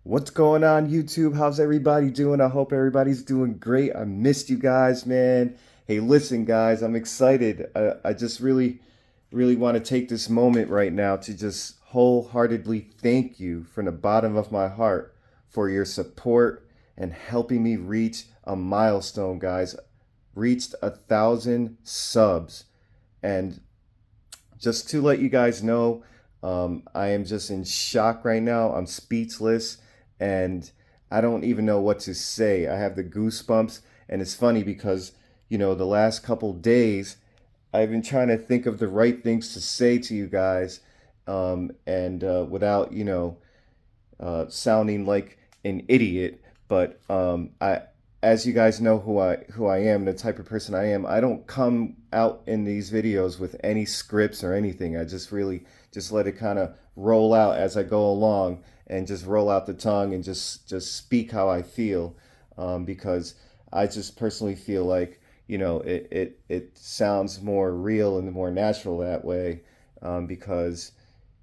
What's going on, YouTube? How's everybody doing? I hope everybody's doing great. I missed you guys, man. Hey, listen, guys, I'm excited. I just really want to take this moment right now to just wholeheartedly thank you from the bottom of my heart for your support and helping me reach a milestone, guys. Reached 1,000 subs. And just to let you guys know, I am just in shock right now. I'm speechless and I don't even know what to say. I have the goosebumps, and it's funny because, the last couple days, I've been trying to think of the right things to say to you guys, and without, sounding like an idiot. But as you guys know who I am, the type of person I am, I don't come out in these videos with any scripts or anything. I just really just let it kind of roll out as I go along, and just roll out the tongue and just speak how I feel, because I just personally feel like it sounds more real and more natural that way, because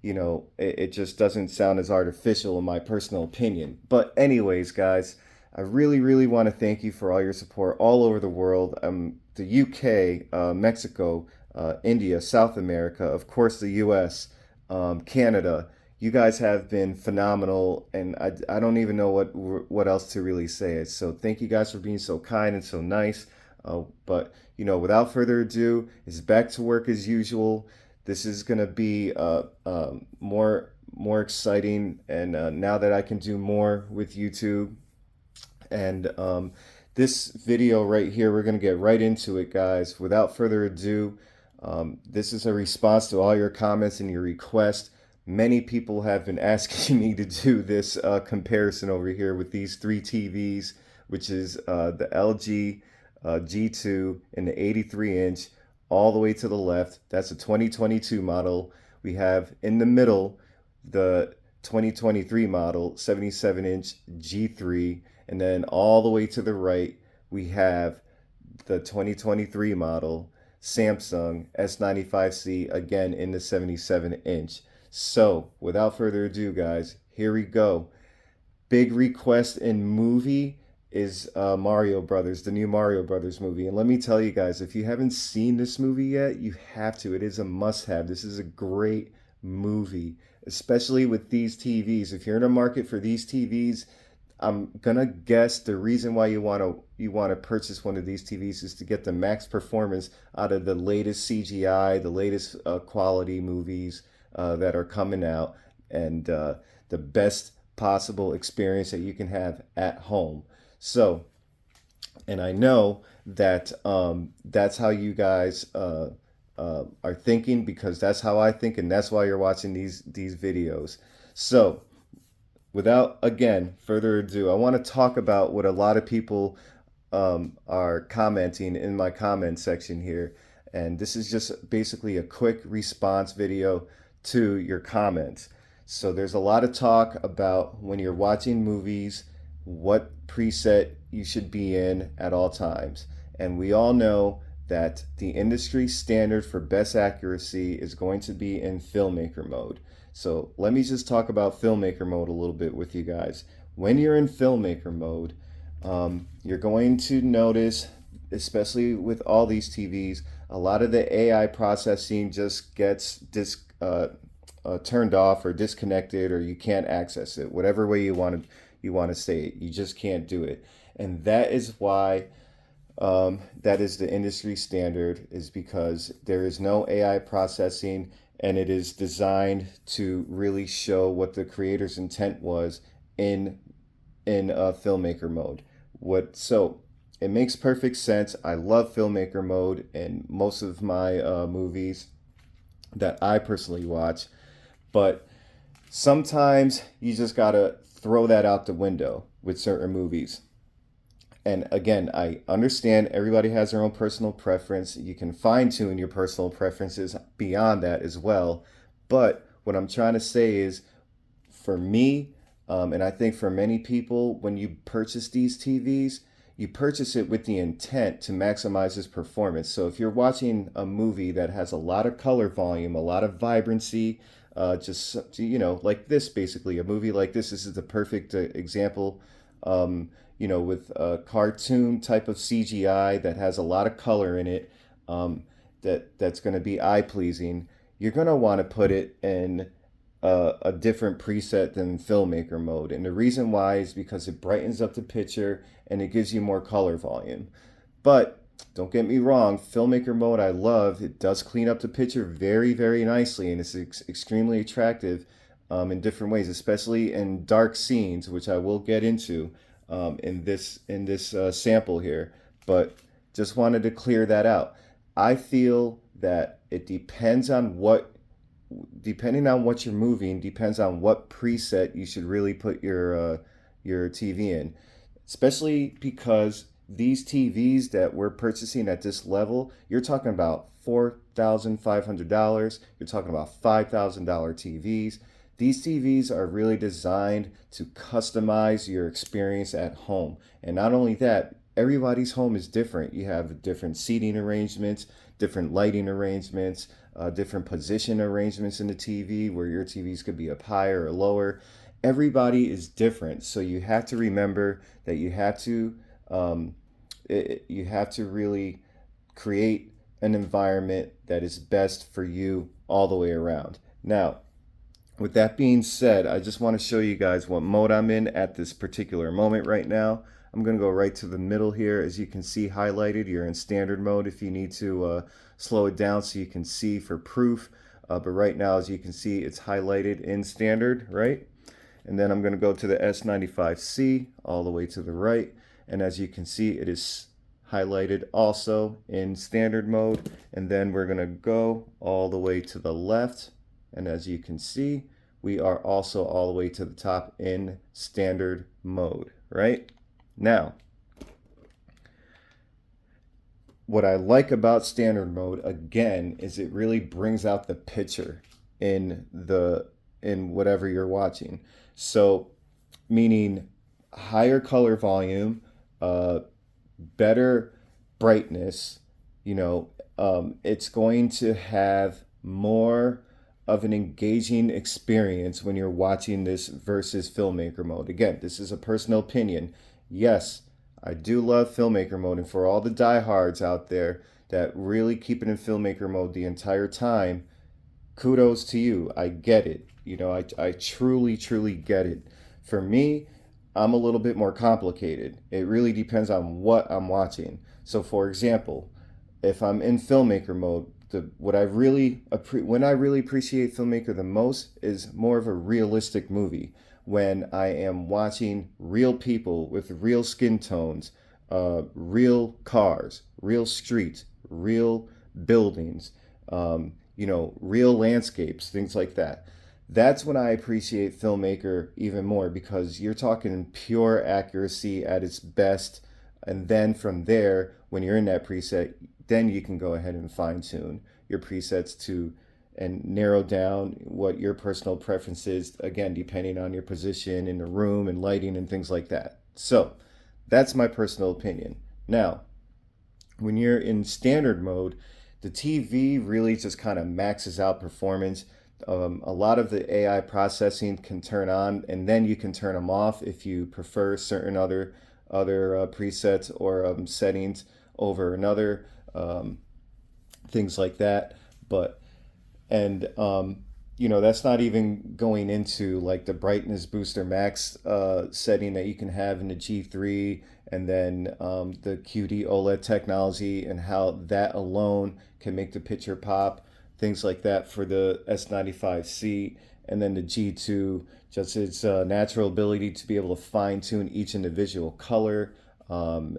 it just doesn't sound as artificial in my personal opinion. But anyways, guys, I really want to thank you for all your support all over the world. The UK, Mexico, India, South America, of course the US, Canada. You guys have been phenomenal, and I don't even know what else to really say. So thank you guys for being so kind and so nice. But without further ado, it's back to work as usual. This is gonna be more exciting, and now that I can do more with YouTube. And this video right here, we're gonna get right into it, guys. Without further ado, this is a response to all your comments and your requests. Many people have been asking me to do this comparison over here with these three TVs, which is the LG G2 and the 83-inch, all the way to the left. That's a 2022 model. We have in the middle the 2023 model, 77-inch G3, and then all the way to the right, we have the 2023 model Samsung S95C, again in the 77-inch. So, without further ado, guys, here we go. Big request in movie is Mario Brothers, the new Mario Brothers movie. And let me tell you guys, if you haven't seen this movie yet, you have to. It is a must-have. This is a great movie, especially with these TVs. If you're in a market for these TVs, I'm gonna guess the reason why you wanna purchase one of these TVs is to get the max performance out of the latest CGI, the latest quality movies that are coming out, and the best possible experience that you can have at home. So, and I know that that's how you guys are thinking, because that's how I think, and that's why you're watching these videos. So, without again further ado, I want to talk about what a lot of people are commenting in my comment section here. And this is just basically a quick response video to your comments. So there's a lot of talk about when you're watching movies, what preset you should be in at all times. And we all know that the industry standard for best accuracy is going to be in filmmaker mode. So let me just talk about filmmaker mode a little bit with you guys. When you're in filmmaker mode, you're going to notice, especially with all these TVs, a lot of the AI processing just gets turned off or disconnected, or you can't access it. Whatever way you want to say it, you just can't do it. And that is why that is the industry standard, is because there is no AI processing, and it is designed to really show what the creator's intent was in filmmaker mode. So it makes perfect sense. I love filmmaker mode in most of my movies that I personally watch, but sometimes you just gotta throw that out the window with certain movies. And again, I understand everybody has their own personal preference. You can fine tune your personal preferences beyond that as well. But what I'm trying to say is, for me, and I think for many people, when you purchase these TVs, you purchase it with the intent to maximize its performance. So if you're watching a movie that has a lot of color volume, a lot of vibrancy, just, you know, like this, basically a movie like this is the perfect example. You know, with a cartoon type of CGI that has a lot of color in it, that's going to be eye pleasing. You're going to want to put it in a different preset than filmmaker mode. And the reason why is because it brightens up the picture and it gives you more color volume. But don't get me wrong, filmmaker mode I love. It does clean up the picture very, very nicely, and it's extremely attractive in different ways, especially in dark scenes, which I will get into in this sample here. But just wanted to clear that out. I feel that it depending on what you're moving, depends on what preset you should really put your TV in, especially because these TVs that we're purchasing at this level, you're talking about $4,500. You're talking about $5,000 TVs. These TVs are really designed to customize your experience at home. And not only that, everybody's home is different. You have different seating arrangements, different lighting arrangements, different position arrangements in the TV where your TVs could be up higher or lower. Everybody is different. So you have to remember that um, you have to really create an environment that is best for you all the way around. Now, with that being said, I just want to show you guys what mode I'm in at this particular moment right now. I'm going to go right to the middle here. As you can see highlighted, you're in standard mode if you need to slow it down so you can see for proof. But right now, as you can see, it's highlighted in standard, right? And then I'm going to go to the S95C all the way to the right. And as you can see, it is highlighted also in standard mode. And then we're going to go all the way to the left. And as you can see, we are also all the way to the top in standard mode, right? Now, what I like about standard mode, again, is it really brings out the picture in whatever you're watching. So, meaning higher color volume, better brightness, it's going to have more of an engaging experience when you're watching this versus filmmaker mode. Again, this is a personal opinion. Yes, I do love filmmaker mode, and for all the diehards out there that really keep it in filmmaker mode the entire time, kudos to you. I get it. I truly, truly get it. For me, I'm a little bit more complicated. It really depends on what I'm watching. So, for example, if I'm in filmmaker mode, when I really appreciate filmmaker the most is more of a realistic movie. When I am watching real people with real skin tones, real cars, real streets, real buildings, real landscapes, things like that. That's when I appreciate filmmaker even more because you're talking pure accuracy at its best. And then from there, when you're in that preset, then you can go ahead and fine tune your presets to and narrow down what your personal preference is, again, depending on your position in the room and lighting and things like that. So that's my personal opinion. Now, when you're in standard mode, the TV really just kind of maxes out performance. A lot of the AI processing can turn on, and then you can turn them off if you prefer certain other presets or settings over another, things like that. But and that's not even going into like the brightness booster max setting that you can have in the G3, and then the QD OLED technology and how that alone can make the picture pop, things like that for the S95C, and then the G2, just its natural ability to be able to fine tune each individual color, and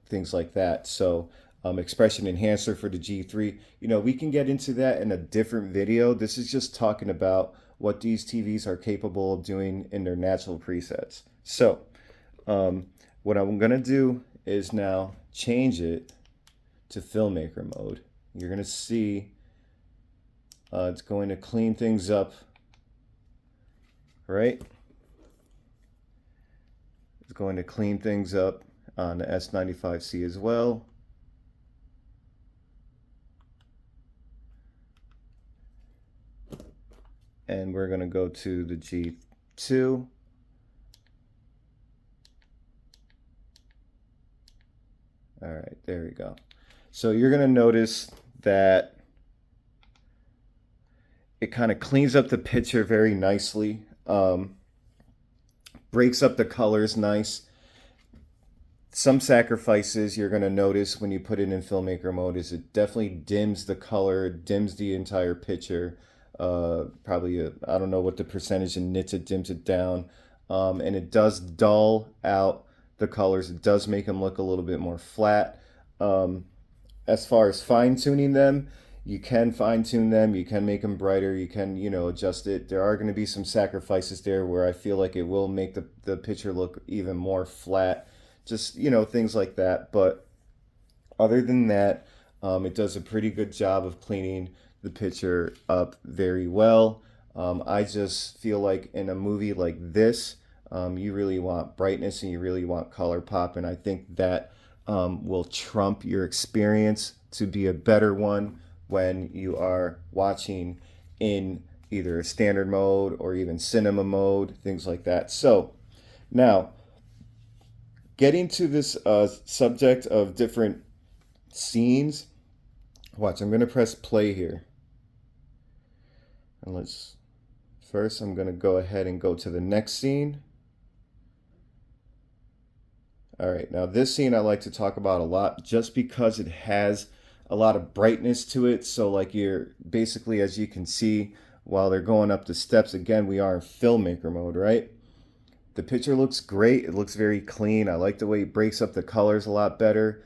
things like that. So expression enhancer for the G3. We can get into that in a different video. This is just talking about what these TVs are capable of doing in their natural presets. So what I'm going to do is now change it to filmmaker mode. You're going to see it's going to clean things up, right? It's going to clean things up on the S95C as well. and we're going to go to the G2. All right, there we go. So you're going to notice that it kind of cleans up the picture very nicely, breaks up the colors nice. Some sacrifices you're going to notice when you put it in filmmaker mode is it definitely dims the color, dims the entire picture. Probably, I don't know what the percentage in nits it dims it down. And it does dull out the colors. It does make them look a little bit more flat. As far as fine tuning them, you can fine tune them. You can make them brighter. You can, adjust it. There are going to be some sacrifices there where I feel like it will make the picture look even more flat. Just, things like that. But other than that, it does a pretty good job of cleaning the picture up very well. I just feel like in a movie like this, you really want brightness and you really want color pop. And I think that will trump your experience to be a better one when you are watching in either a standard mode or even cinema mode, things like that. So now, getting to this subject of different scenes, watch, I'm going to press play here. And first I'm going to go ahead and go to the next scene. All right, now this scene I like to talk about a lot just because it has a lot of brightness to it. So like you're basically, as you can see, while they're going up the steps, again, we are in filmmaker mode, right? The picture looks great. It looks very clean. I like the way it breaks up the colors a lot better.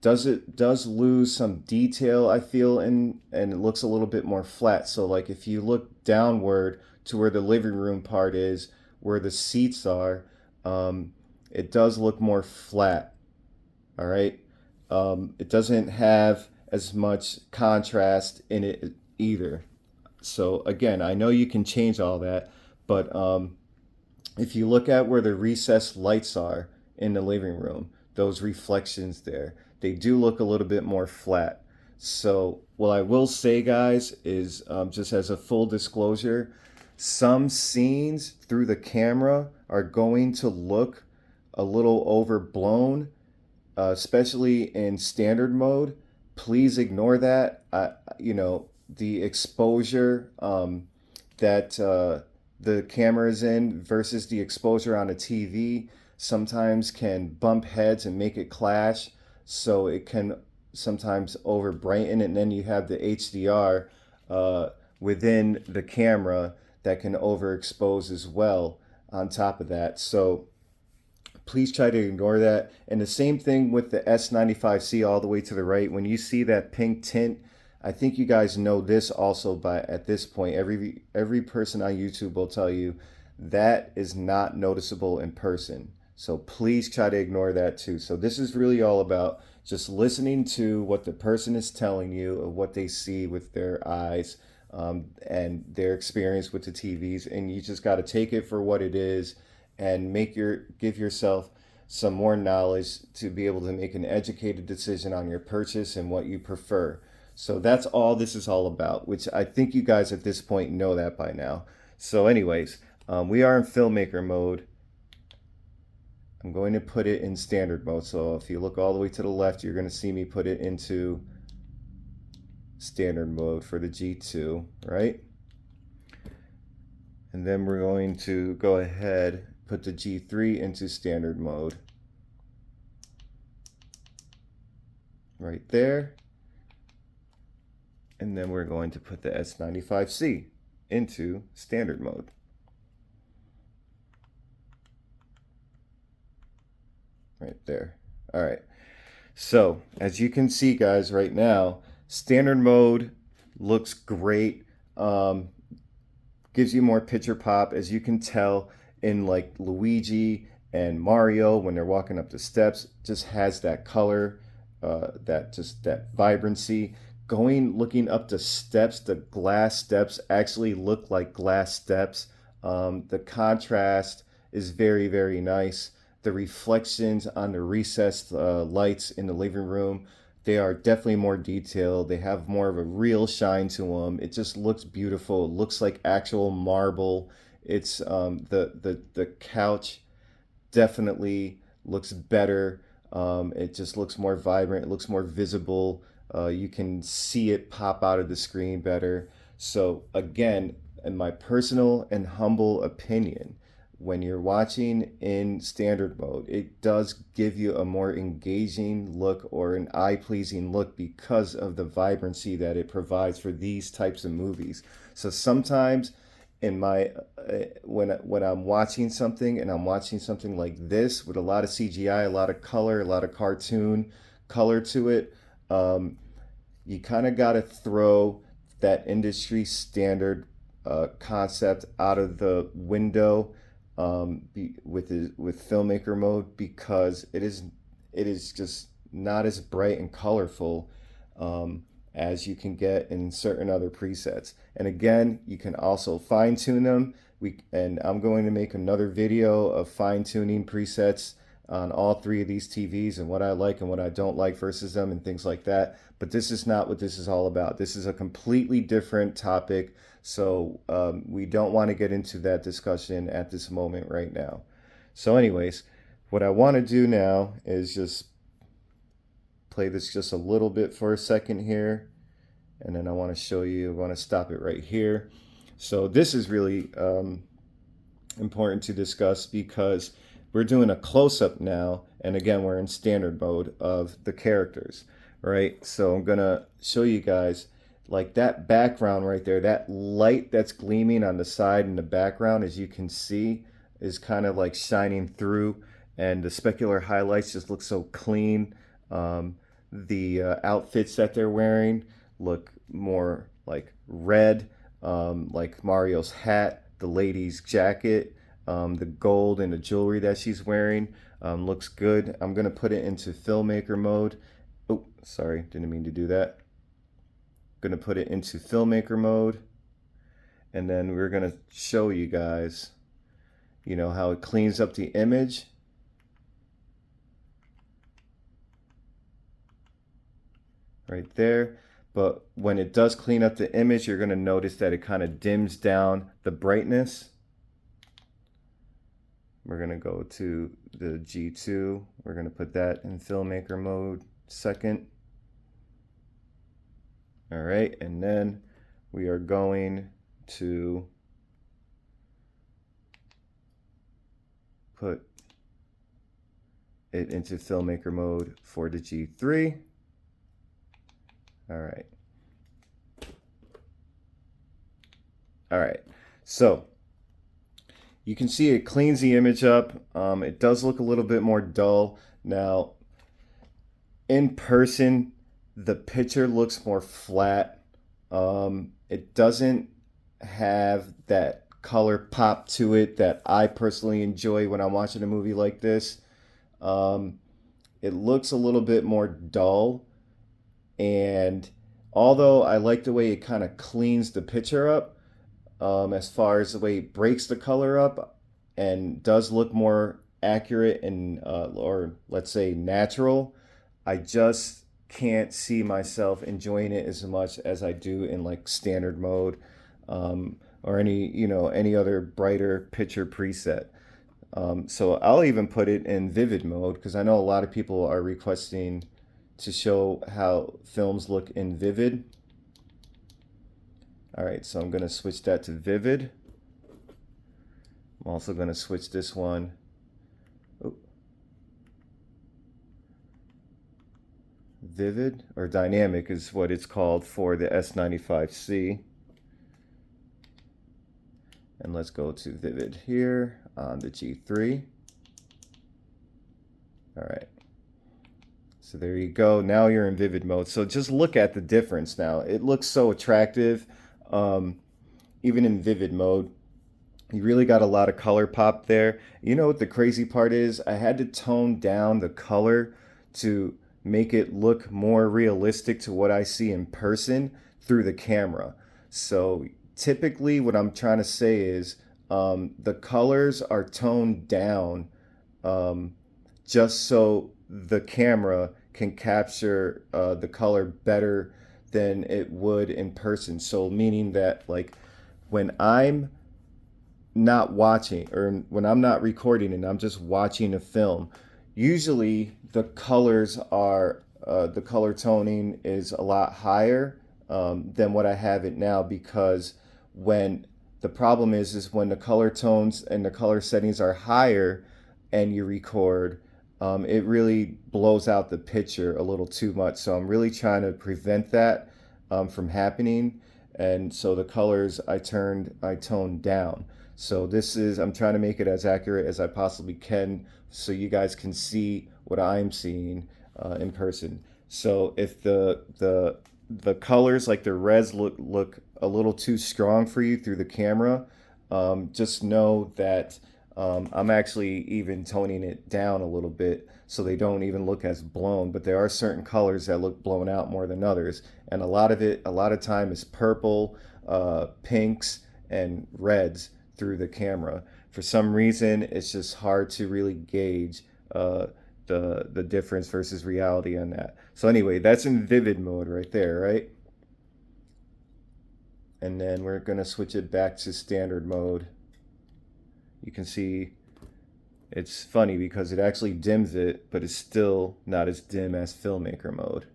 Does lose some detail, I feel, and it looks a little bit more flat. So like if you look downward to where the living room part is, where the seats are, it does look more flat. All right. It doesn't have as much contrast in it either. So again, I know you can change all that, but if you look at where the recessed lights are in the living room, those reflections there, they do look a little bit more flat. So what I will say, guys, is just as a full disclosure, some scenes through the camera are going to look a little overblown, especially in standard mode. Please ignore that. The exposure that the camera is in versus the exposure on a TV sometimes can bump heads and make it clash. So it can sometimes over brighten, and then you have the HDR within the camera that can overexpose as well on top of that. So please try to ignore that. And the same thing with the S95C all the way to the right. When you see that pink tint, I think you guys know this also by at this point. Every person on YouTube will tell you that is not noticeable in person. So please try to ignore that too. So this is really all about just listening to what the person is telling you of what they see with their eyes, and their experience with the TVs. And you just got to take it for what it is and give yourself some more knowledge to be able to make an educated decision on your purchase and what you prefer. So that's all this is all about, which I think you guys at this point know that by now. So anyways, we are in filmmaker mode. I'm going to put it in standard mode. So if you look all the way to the left, you're going to see me put it into standard mode for the G2, right? And then we're going to go ahead, put the G3 into standard mode. Right there. And then we're going to put the S95C into standard mode. Right there. All right. So as you can see, guys, right now, standard mode looks great. Gives you more picture pop, as you can tell in like Luigi and Mario when they're walking up the steps. Just has that color, that vibrancy. Looking up the steps, the glass steps actually look like glass steps. The contrast is very, very nice. The reflections on the recessed lights in the living room They are definitely more detailed. They have more of a real shine to them. It just looks beautiful. It looks like actual marble. It's the couch definitely looks better. It just looks more vibrant. It looks more visible. You can see it pop out of the screen better. So again, in my personal and humble opinion, when you're watching in standard mode, it does give you a more engaging look or an eye-pleasing look because of the vibrancy that it provides for these types of movies. So sometimes in my when I'm watching something and I'm watching something like this with a lot of CGI, a lot of color, a lot of cartoon color to it, um, you kind of got to throw that industry standard concept out of the window with filmmaker mode because it is just not as bright and colorful as you can get in certain other presets. And again, you can also fine tune them. And I'm going to make another video of fine tuning presets on all three of these TVs and what I like and what I don't like versus them and things like that. But this is not what this is all about. This is a completely different topic. So we don't want to get into that discussion at this moment right now. So anyways, what I want to do now is just play this just a little bit for a second here. And then I want to show you, I want to stop it right here. So this is really important to discuss because we're doing a close-up now. And again, we're in standard mode of the characters, right? So I'm going to show you guys like that background right there, that light that's gleaming on the side in the background, as you can see, is kind of like shining through. And the specular highlights just look so clean. The outfits that they're wearing look more like red, like Mario's hat, the lady's jacket, the gold and the jewelry that she's wearing looks good. I'm gonna put it into filmmaker mode. Oh, sorry, didn't mean to do that. Gonna put it into filmmaker mode, and then we're gonna show you guys, how it cleans up the image. Right there. But when it does clean up the image, you're going to notice that it kind of dims down the brightness. We're going to go to the G2. We're going to put that in filmmaker mode second. All right, and then we are going to put it into filmmaker mode for the G3. All right. All right. So you can see it cleans the image up. It does look a little bit more dull. Now, in person, the picture looks more flat. It doesn't have that color pop to it that I personally enjoy when I'm watching a movie like this. It looks a little bit more dull. And although I like the way it kind of cleans the picture up, as far as the way it breaks the color up and does look more accurate and or let's say natural, I just can't see myself enjoying it as much as I do in like standard mode or any other brighter picture preset. So I'll even put it in vivid mode because I know a lot of people are requesting to show how films look in vivid. All right, so I'm going to switch that to vivid. I'm also going to switch this one. Vivid or dynamic is what it's called for the S95C. And let's go to vivid here on the G3. All right. So there you go. Now you're in vivid mode. So just look at the difference now. It looks so attractive, even in vivid mode. You really got a lot of color pop there. You know what the crazy part is? I had to tone down the color to make it look more realistic to what I see in person through the camera. So typically what I'm trying to say is the colors are toned down just so the camera can capture the color better than it would in person. So meaning that like when I'm not watching or when I'm not recording and I'm just watching a film, usually the color toning is a lot higher than what I have it now, because when the problem is when the color tones and the color settings are higher and you record, it really blows out the picture a little too much. So I'm really trying to prevent that from happening. And so the colors I toned down. So I'm trying to make it as accurate as I possibly can so you guys can see what I'm seeing in person. So if the colors like the reds look a little too strong for you through the camera, just know that I'm actually even toning it down a little bit so they don't even look as blown. But there are certain colors that look blown out more than others, and a lot of time is purple, pinks, and reds through the camera. For some reason, it's just hard to really gauge the difference versus reality on that. So anyway, that's in vivid mode right there, right? And then we're gonna switch it back to standard mode. You can see it's funny because it actually dims it, but it's still not as dim as filmmaker mode.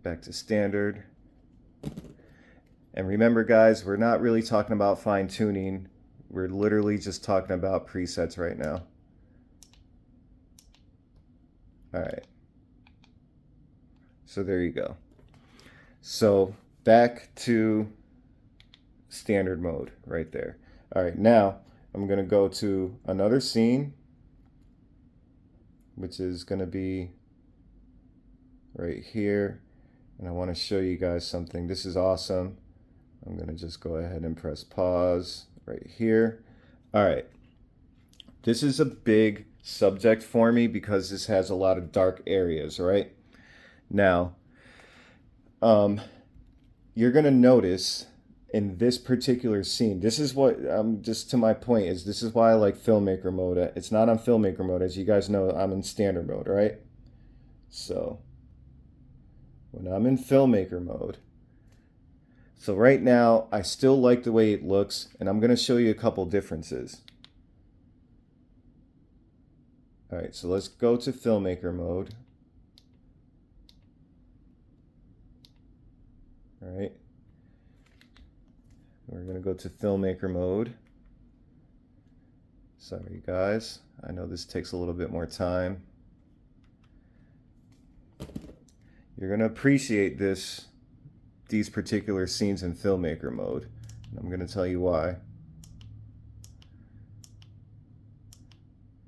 Back to standard. And remember guys, we're not really talking about fine tuning. We're literally just talking about presets right now. All right. So there you go. So back to standard mode right there. All right, now I'm gonna go to another scene, which is gonna be right here. And I wanna show you guys something. This is awesome. I'm gonna just go ahead and press pause right here. All right, this is a big subject for me because this has a lot of dark areas, right? Now, you're gonna notice in this particular scene, this is what just to my point is this is why I like filmmaker mode. It's not on filmmaker mode, as you guys know. I'm in standard mode, right? So when I'm in filmmaker mode, so right now I still like the way it looks, and I'm gonna show you a couple differences. All right, so let's go to filmmaker mode. All right, we're gonna go to filmmaker mode. Sorry guys, I know this takes a little bit more time. You're gonna appreciate these particular scenes in filmmaker mode. I'm gonna tell you why.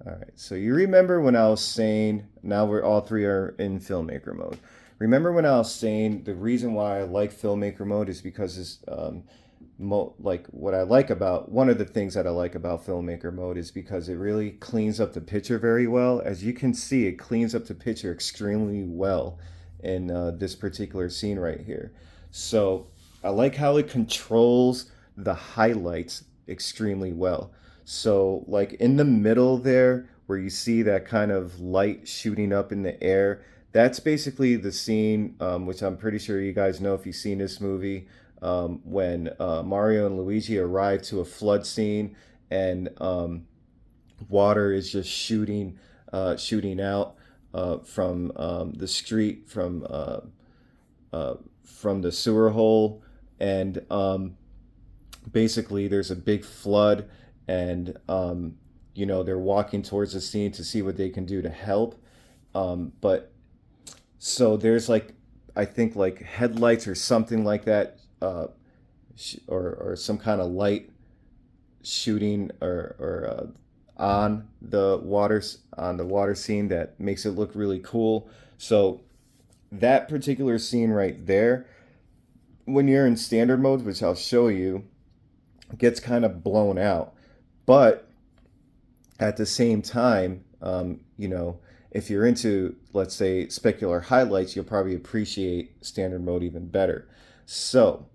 All right, so you remember when I was saying, now we're all three are in filmmaker mode. Remember when I was saying the reason why I like filmmaker mode is because it's like what I like about, one of the things that I like about filmmaker mode is because it really cleans up the picture very well. As you can see, it cleans up the picture extremely well in this particular scene right here. So I like how it controls the highlights extremely well. So like in the middle there where you see that kind of light shooting up in the air, that's basically the scene, which I'm pretty sure you guys know if you've seen this movie, when Mario and Luigi arrive to a flood scene and water is just shooting out from the street, from the sewer hole, and basically there's a big flood, and you know, they're walking towards the scene to see what they can do to help, but so there's like, I think like headlights or something like that, or some kind of light shooting or on the water scene that makes it look really cool. So that particular scene right there, when you're in standard mode, which I'll show you, gets kind of blown out. But at the same time, you know, if you're into, let's say, specular highlights, you'll probably appreciate standard mode even better. So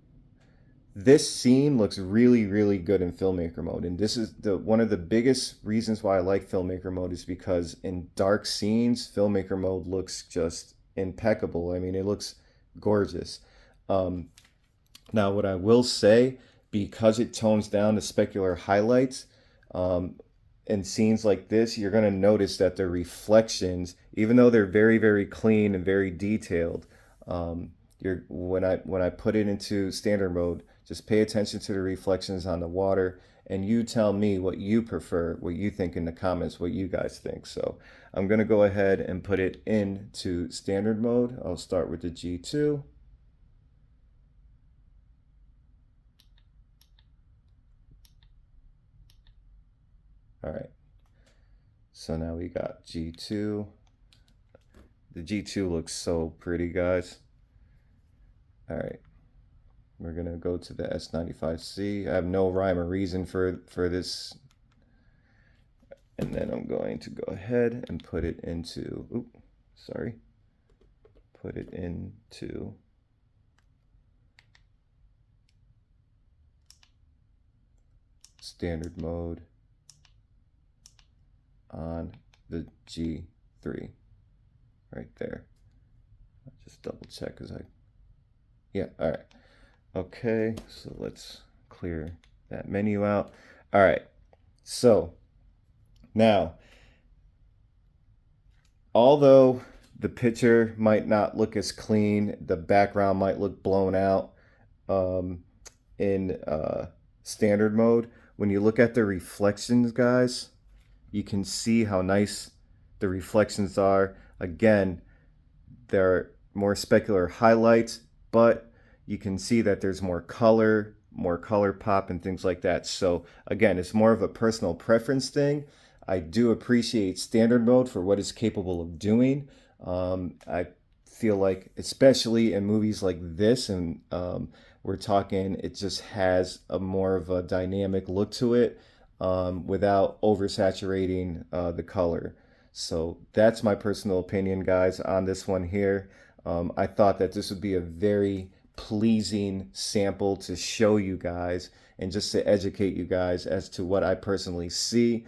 this scene looks really, really good in filmmaker mode. And this is the one of the biggest reasons why I like filmmaker mode is because in dark scenes, filmmaker mode looks just impeccable. I mean, it looks gorgeous. Um, Now, what I will say, because it tones down the specular highlights, um, in scenes like this, you're going to notice that the reflections, even though they're very, very clean and very detailed, you're when I put it into standard mode, just pay attention to the reflections on the water, and you tell me what you prefer, what you think in the comments, what you guys think. So I'm going to go ahead and put it into standard mode. I'll start with the G2. All right. So now we got G2. The G2 looks so pretty, guys. All right. We're going to go to the S95C. I have no rhyme or reason for this. And then I'm going to go ahead and put it into, put it into standard mode on the G3 right there. I'll just double check because yeah, all right. Okay, so let's clear that menu out. All right, so now, although the picture might not look as clean, the background might look blown out um, in standard mode, when you look at the reflections, guys, you can see how nice the reflections are. Again, there are more specular highlights, but you can see that there's more color pop and things like that. So again, it's more of a personal preference thing. I do appreciate standard mode for what it's capable of doing. I feel like, especially in movies like this, and we're talking, it just has a more of a dynamic look to it without oversaturating the color. So that's my personal opinion, guys, on this one here. I thought that this would be a very pleasing sample to show you guys and just to educate you guys as to what I personally see,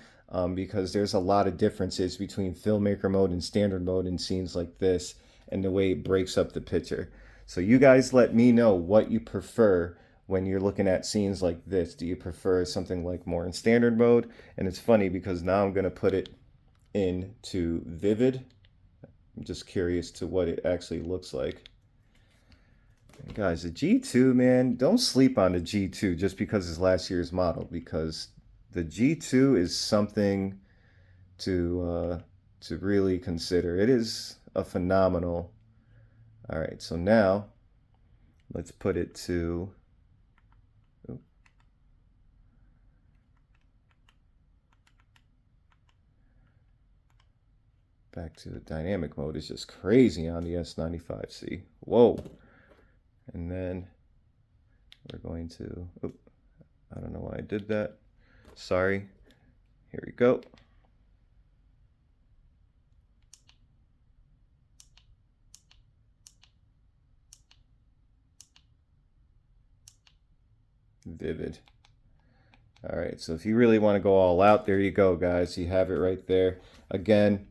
because there's a lot of differences between filmmaker mode and standard mode in scenes like this and the way it breaks up the picture. So you guys let me know what you prefer when you're looking at scenes like this. Do you prefer something like more in standard mode? And it's funny because now I'm going to put it into vivid. I'm just curious to what it actually looks like. And guys, the G2, man, don't sleep on the G2 just because it's last year's model, because the G2 is something to really consider. It is a phenomenal. All right, so now let's put it to back to the dynamic mode. Is just crazy on the S95C. Whoa. And then we're going to, I don't know why I did that. Sorry. Here we go. Vivid. All right, so if you really want to go all out, there you go, guys. You have it right there. Again,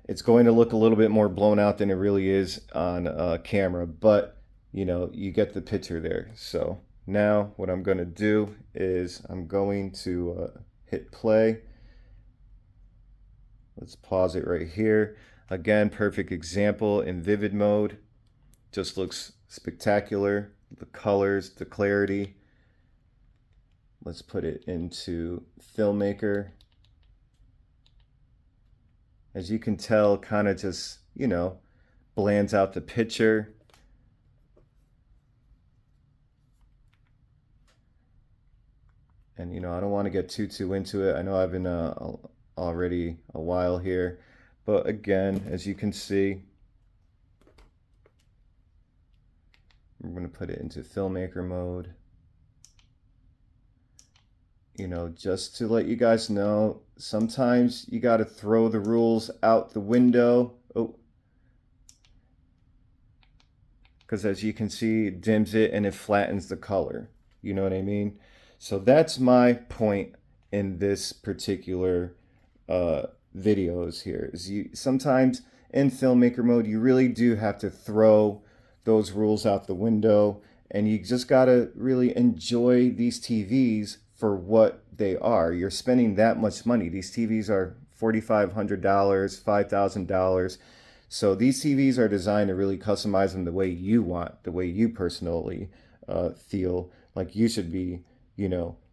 it's going to look a little bit more blown out than it really is on camera, but you know, you get the picture there. So now what I'm going to do is I'm going to hit play. Let's pause it right here. Again, perfect example in vivid mode. Just looks spectacular. The colors, the clarity. Let's put it into filmmaker. As you can tell, kind of just, you know, blands out the picture. And, you know, I don't want to get too into it. I know I've been already a while here. But again, as you can see, I'm going to put it into filmmaker mode. You know, just to let you guys know, sometimes you got to throw the rules out the window. Oh, because as you can see, it dims it and it flattens the color. You know what I mean? So that's my point in this particular videos here. Is you sometimes in filmmaker mode, you really do have to throw those rules out the window, and you just gotta really enjoy these TVs for what they are. You're spending that much money. These TVs are $4,500, $5,000. So these TVs are designed to really customize them the way you want, the way you personally feel like you should be,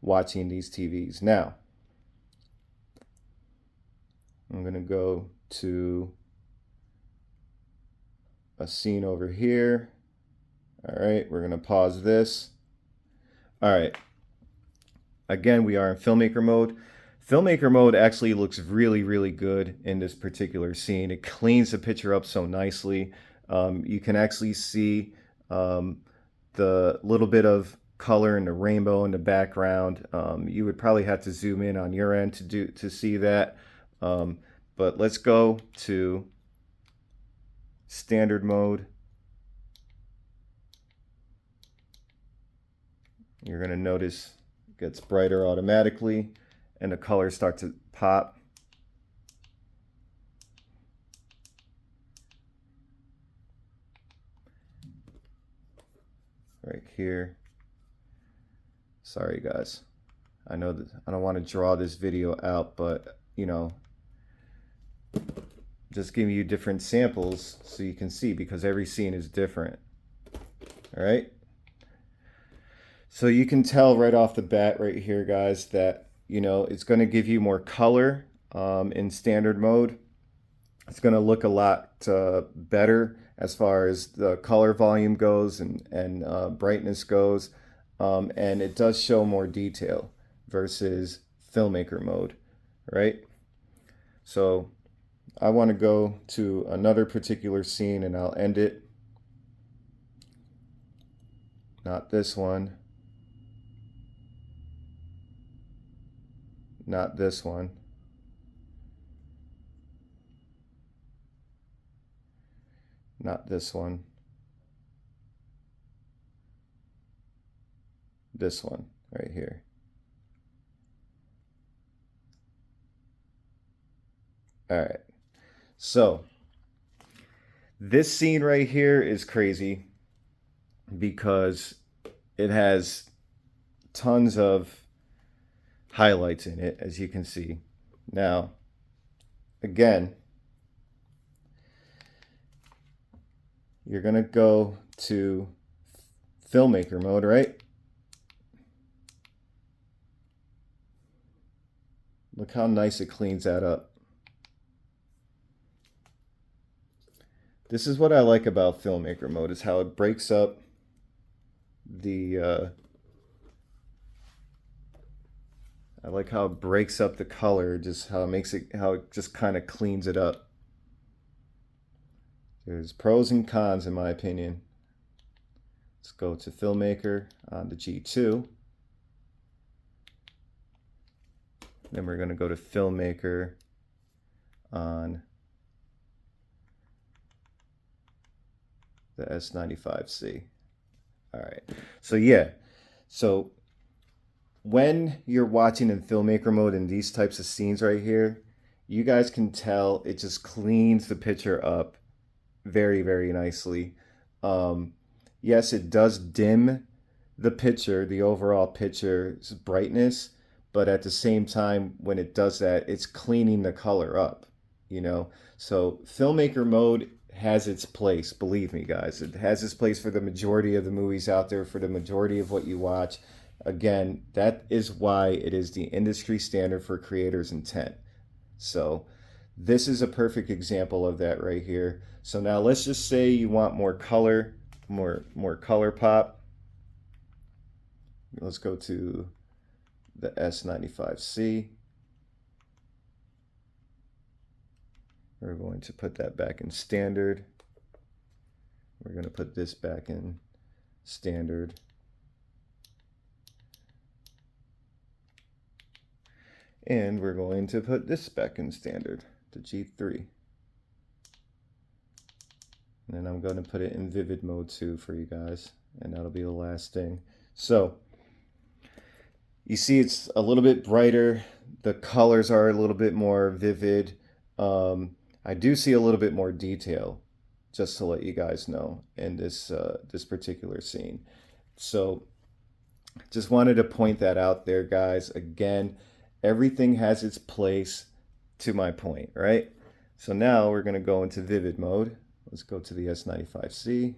watching these TVs. Now, I'm going to go to a scene over here. All right, we're going to pause this. All right. Again, we are in filmmaker mode. Filmmaker mode actually looks really, really good in this particular scene. It cleans the picture up so nicely. You can actually see the little bit of color and the rainbow in the background. You would probably have to zoom in on your end to see that. But let's go to standard mode. You're going to notice it gets brighter automatically and the colors start to pop. Right here. Sorry guys. I know that I don't want to draw this video out, but just giving you different samples so you can see, because every scene is different. All right. So you can tell right off the bat right here, guys, that, it's going to give you more color in standard mode. It's going to look a lot better as far as the color volume goes and brightness goes. And it does show more detail versus filmmaker mode, right? So I want to go to another particular scene and I'll end it. Not this one. Not this one. Not this one. This one right here. All right. So this scene right here is crazy because it has tons of highlights in it, as you can see. Now, again, you're going to go to filmmaker mode, right? Look how nice it cleans that up. This is what I like about filmmaker mode, is how it breaks up the I like how it breaks up the color, just how it just kind of cleans it up. There's pros and cons in my opinion. Let's go to filmmaker on the G2. Then we're going to go to filmmaker on the S95C. All right. So yeah. So when you're watching in filmmaker mode in these types of scenes right here, you guys can tell it just cleans the picture up very, very nicely. Yes, it does dim the picture, the overall picture's brightness, but at the same time, when it does that, it's cleaning the color up, So filmmaker mode has its place, believe me, guys. It has its place for the majority of the movies out there, for the majority of what you watch. Again, that is why it is the industry standard for creators' intent. So this is a perfect example of that right here. So now let's just say you want more color, more color pop. Let's go to the S95C. We're going to put that back in standard. We're going to put this back in standard. And we're going to put this back in standard, the G3. then I'm going to put it in vivid mode too for you guys, and that'll be the last thing. So you see it's a little bit brighter. The colors are a little bit more vivid. I do see a little bit more detail, just to let you guys know, in this particular scene. So just wanted to point that out there, guys. Again, everything has its place to my point, right? So now we're going to go into vivid mode. Let's go to the S95C.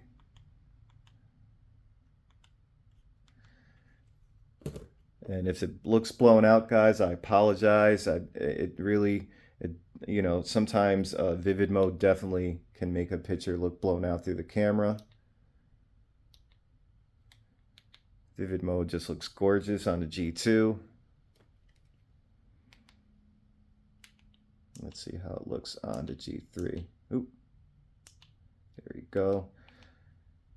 And if it looks blown out, guys, I apologize. You know, sometimes vivid mode definitely can make a picture look blown out through the camera. Vivid mode just looks gorgeous on the G2. Let's see how it looks on the G3. Oop. There you go.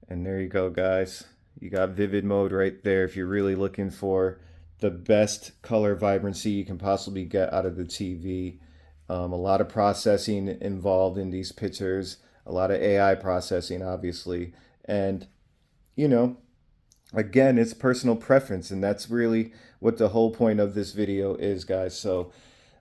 And there you go, guys. You got vivid mode right there if you're really looking for the best color vibrancy you can possibly get out of the TV. A lot of processing involved in these pictures, a lot of AI processing, obviously. And, you know, again, it's personal preference, and that's really what the whole point of this video is, guys. So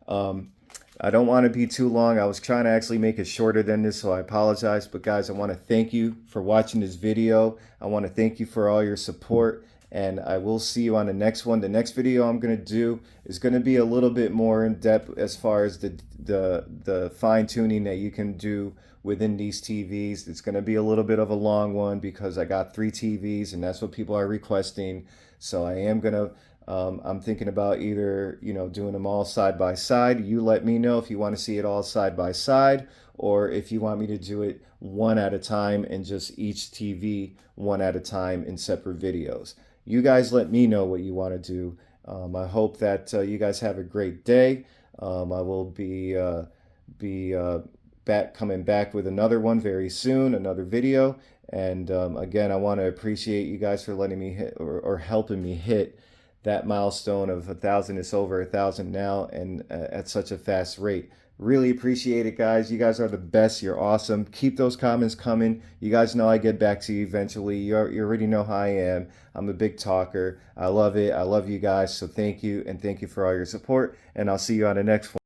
I don't want to be too long. I was trying to actually make it shorter than this, so I apologize. But guys, I want to thank you for watching this video. I want to thank you for all your support, and I will see you on the next one. The next video I'm going to do is going to be a little bit more in depth as far as the fine tuning that you can do within these TVs. It's going to be a little bit of a long one because I got 3 TVs and that's what people are requesting. So I am going to I'm thinking about either, you know, doing them all side by side. You let me know if you want to see it all side by side, or if you want me to do it one at a time and just each TV one at a time in separate videos. You guys let me know what you want to do. I hope that you guys have a great day. I will be coming back with another one very soon, another video. And again, I want to appreciate you guys for letting me hit or helping me hit that milestone of 1,000. It's over 1,000 now, and at such a fast rate. Really appreciate it, guys. You guys are the best. You're awesome. Keep those comments coming. You guys know I get back to you eventually. You already know how I am. I'm a big talker. I love it. I love you guys. So thank you, and thank you for all your support. And I'll see you on the next one.